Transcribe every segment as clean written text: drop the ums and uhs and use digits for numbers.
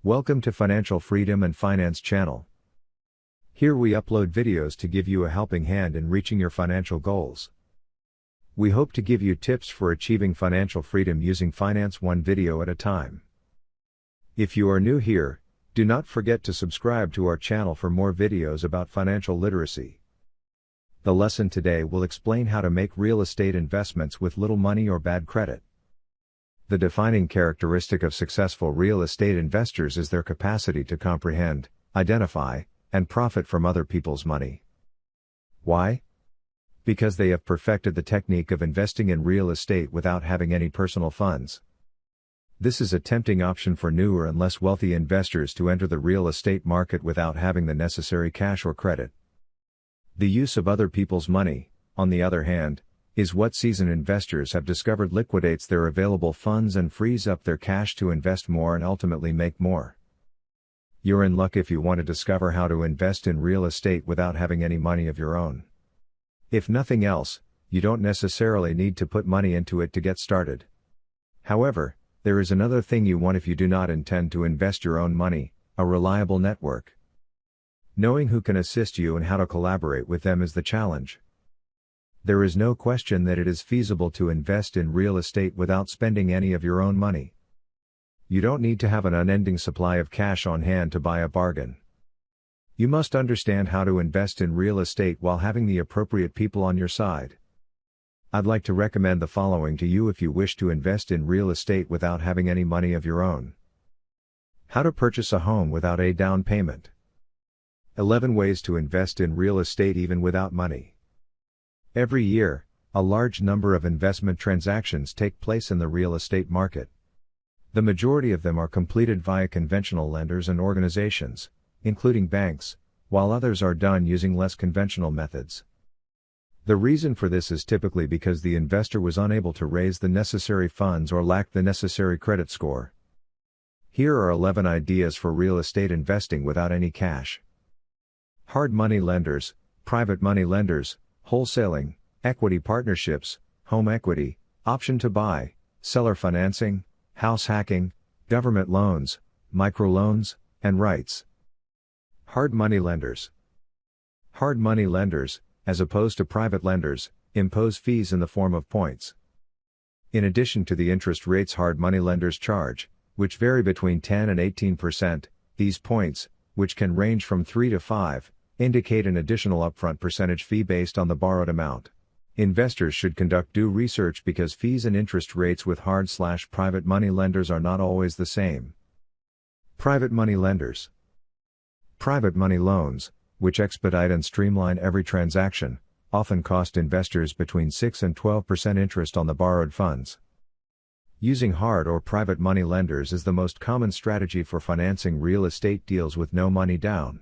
Welcome to Financial Freedom and Finance channel. Here we upload videos to give you a helping hand in reaching your financial goals. We hope to give you tips for achieving financial freedom using finance one video at a time. If you are new here, do not forget to subscribe to our channel for more videos about financial literacy. The lesson today will explain how to make real estate investments with little money or bad credit. The defining characteristic of successful real estate investors is their capacity to comprehend, identify, and profit from other people's money. Why? Because they have perfected the technique of investing in real estate without having any personal funds. This is a tempting option for newer and less wealthy investors to enter the real estate market without having the necessary cash or credit. The use of other people's money, on the other hand, is what seasoned investors have discovered liquidates their available funds and frees up their cash to invest more and ultimately make more. You're in luck if you want to discover how to invest in real estate without having any money of your own. If nothing else, you don't necessarily need to put money into it to get started. However, there is another thing you want if you do not intend to invest your own money: a reliable network. Knowing who can assist you and how to collaborate with them is the challenge. There is no question that it is feasible to invest in real estate without spending any of your own money. You don't need to have an unending supply of cash on hand to buy a bargain. You must understand how to invest in real estate while having the appropriate people on your side. I'd like to recommend the following to you if you wish to invest in real estate without having any money of your own. How to purchase a home without a down payment. 11 ways to invest in real estate even without money. Every year, a large number of investment transactions take place in the real estate market. The majority of them are completed via conventional lenders and organizations, including banks, while others are done using less conventional methods. The reason for this is typically because the investor was unable to raise the necessary funds or lacked the necessary credit score. Here are 11 ideas for real estate investing without any cash. Hard money lenders, private money lenders, wholesaling, equity partnerships, home equity, option to buy, seller financing, house hacking, government loans, microloans, and REITs. Hard money lenders. Hard money lenders, as opposed to private lenders, impose fees in the form of points. In addition to the interest rates hard money lenders charge, which vary between 10 and 18%, these points, which can range from 3 to 5, indicate an additional upfront percentage fee based on the borrowed amount. Investors should conduct due research because fees and interest rates with hard/private money lenders are not always the same. Private money lenders. Private money loans, which expedite and streamline every transaction, often cost investors between 6 and 12% interest on the borrowed funds. Using hard or private money lenders is the most common strategy for financing real estate deals with no money down.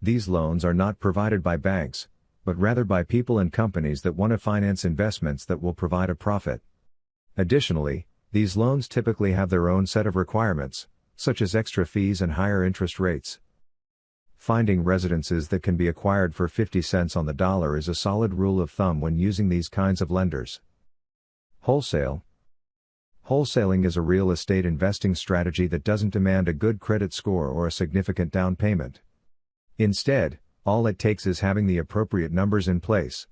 These loans are not provided by banks, but rather by people and companies that want to finance investments that will provide a profit. Additionally, these loans typically have their own set of requirements, such as extra fees and higher interest rates. Finding residences that can be acquired for 50 cents on the dollar is a solid rule of thumb when using these kinds of lenders. Wholesale. Wholesaling is a real estate investing strategy that doesn't demand a good credit score or a significant down payment. Instead, all it takes is having the appropriate numbers in place.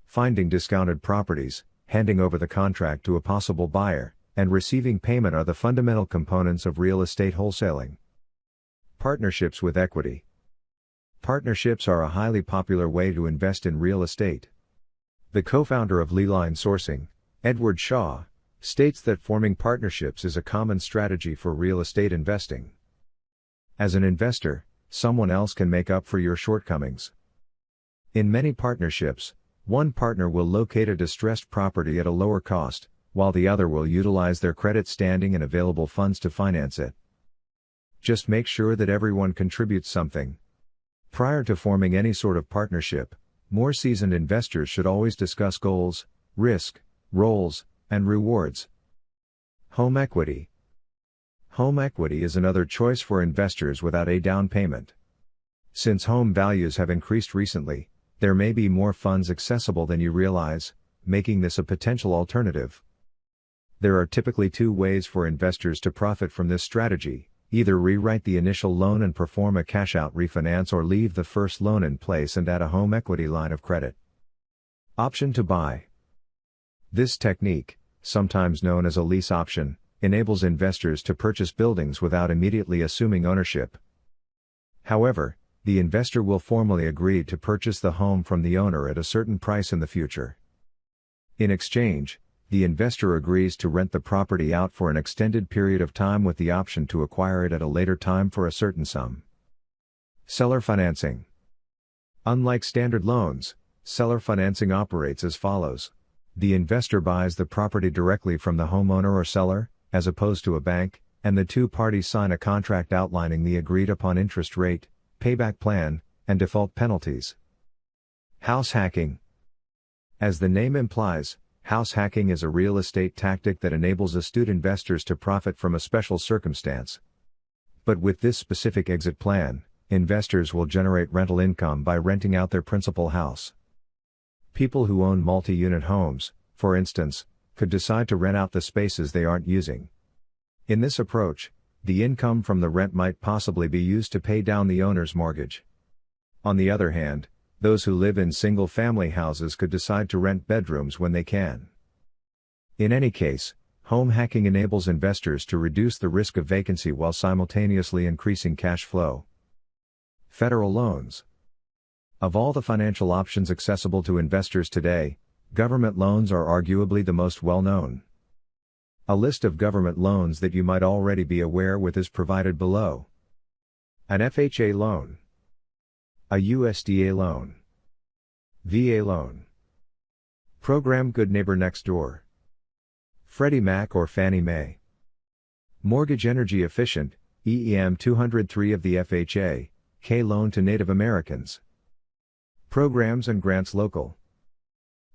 Finding discounted properties, handing over the contract to a possible buyer, and receiving payment are the fundamental components of real estate wholesaling. Partnerships with equity. Partnerships are a highly popular way to invest in real estate. The co-founder of Leeline Sourcing, Edward Shaw, states that forming partnerships is a common strategy for real estate investing. As an investor, someone else can make up for your shortcomings. In many partnerships, one partner will locate a distressed property at a lower cost, while the other will utilize their credit standing and available funds to finance it. Just make sure that everyone contributes something. Prior to forming any sort of partnership, more seasoned investors should always discuss goals, risk, roles, and rewards. Home equity. Home equity is another choice for investors without a down payment. Since home values have increased recently, there may be more funds accessible than you realize, making this a potential alternative. There are typically two ways for investors to profit from this strategy: Either rewrite the initial loan and perform a cash-out refinance or leave the first loan in place and add a home equity line of credit. Option to buy. This technique, sometimes known as a lease option, enables investors to purchase buildings without immediately assuming ownership. However, the investor will formally agree to purchase the home from the owner at a certain price in the future. In exchange, the investor agrees to rent the property out for an extended period of time with the option to acquire it at a later time for a certain sum. Seller financing. Unlike standard loans, seller financing operates as follows. The investor buys the property directly from the homeowner or seller, as opposed to a bank, and the two parties sign a contract outlining the agreed-upon interest rate, payback plan, and default penalties. House hacking. As the name implies, house hacking is a real estate tactic that enables astute investors to profit from a special circumstance. But with this specific exit plan, investors will generate rental income by renting out their principal house. People who own multi-unit homes, for instance, could decide to rent out the spaces they aren't using. In this approach, the income from the rent might possibly be used to pay down the owner's mortgage. On the other hand, those who live in single-family houses could decide to rent bedrooms when they can. In any case, home hacking enables investors to reduce the risk of vacancy while simultaneously increasing cash flow. Federal loans. Of all the financial options accessible to investors today, government loans are arguably the most well-known. A list of government loans that you might already be aware with is provided below. An FHA loan. A USDA loan. VA loan. Program Good Neighbor Next Door. Freddie Mac or Fannie Mae. Mortgage Energy Efficient, EEM 203 of the FHA, K Loan to Native Americans. Programs and grants local.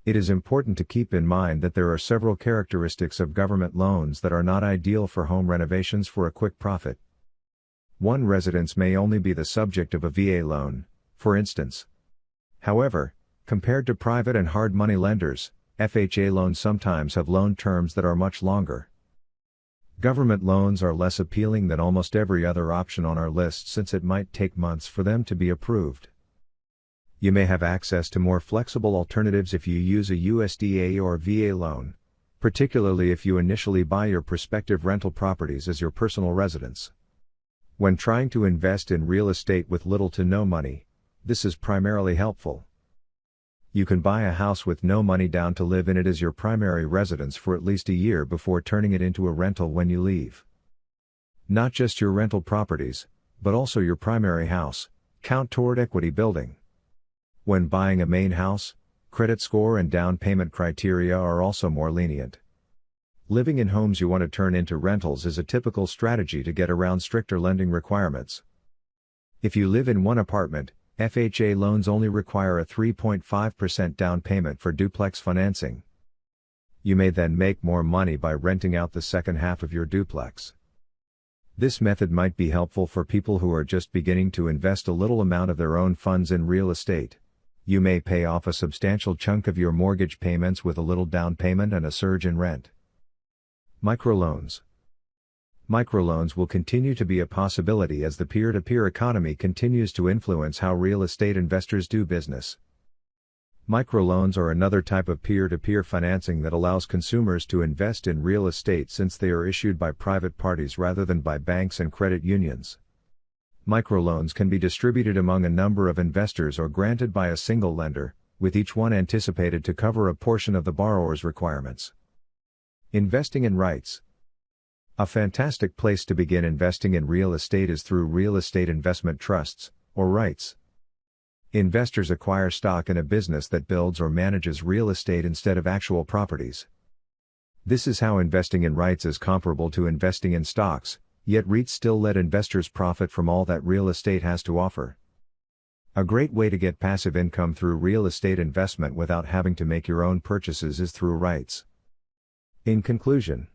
It is important to keep in mind that there are several characteristics of government loans that are not ideal for home renovations for a quick profit. One residence may only be the subject of a VA loan, for instance. However, compared to private and hard money lenders, FHA loans sometimes have loan terms that are much longer. Government loans are less appealing than almost every other option on our list since it might take months for them to be approved. You may have access to more flexible alternatives if you use a USDA or VA loan, particularly if you initially buy your prospective rental properties as your personal residence. When trying to invest in real estate with little to no money, this is primarily helpful. You can buy a house with no money down to live in it as your primary residence for at least a year before turning it into a rental when you leave. Not just your rental properties, but also your primary house, count toward equity building. When buying a main house, credit score and down payment criteria are also more lenient. Living in homes you want to turn into rentals is a typical strategy to get around stricter lending requirements. If you live in one apartment, FHA loans only require a 3.5% down payment for duplex financing. You may then make more money by renting out the second half of your duplex. This method might be helpful for people who are just beginning to invest a little amount of their own funds in real estate. You may pay off a substantial chunk of your mortgage payments with a little down payment and a surge in rent. Microloans. Microloans will continue to be a possibility as the peer-to-peer economy continues to influence how real estate investors do business. Microloans are another type of peer-to-peer financing that allows consumers to invest in real estate since they are issued by private parties rather than by banks and credit unions. Microloans can be distributed among a number of investors or granted by a single lender, with each one anticipated to cover a portion of the borrower's requirements. Investing in REITs. A fantastic place to begin investing in real estate is through real estate investment trusts, or REITs. Investors acquire stock in a business that builds or manages real estate instead of actual properties. This is how investing in REITs is comparable to investing in stocks, yet REITs still let investors profit from all that real estate has to offer. A great way to get passive income through real estate investment without having to make your own purchases is through REITs. In conclusion,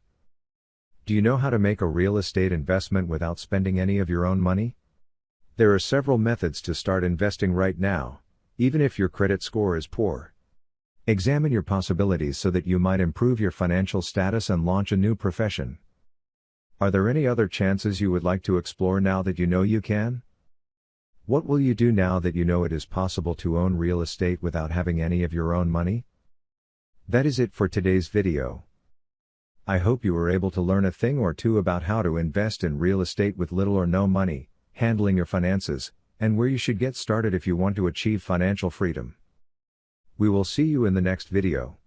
do you know how to make a real estate investment without spending any of your own money? There are several methods to start investing right now, even if your credit score is poor. Examine your possibilities so that you might improve your financial status and launch a new profession. Are there any other chances you would like to explore now that you know you can? What will you do now that you know it is possible to own real estate without having any of your own money? That is it for today's video. I hope you were able to learn a thing or two about how to invest in real estate with little or no money, handling your finances, and where you should get started if you want to achieve financial freedom. We will see you in the next video.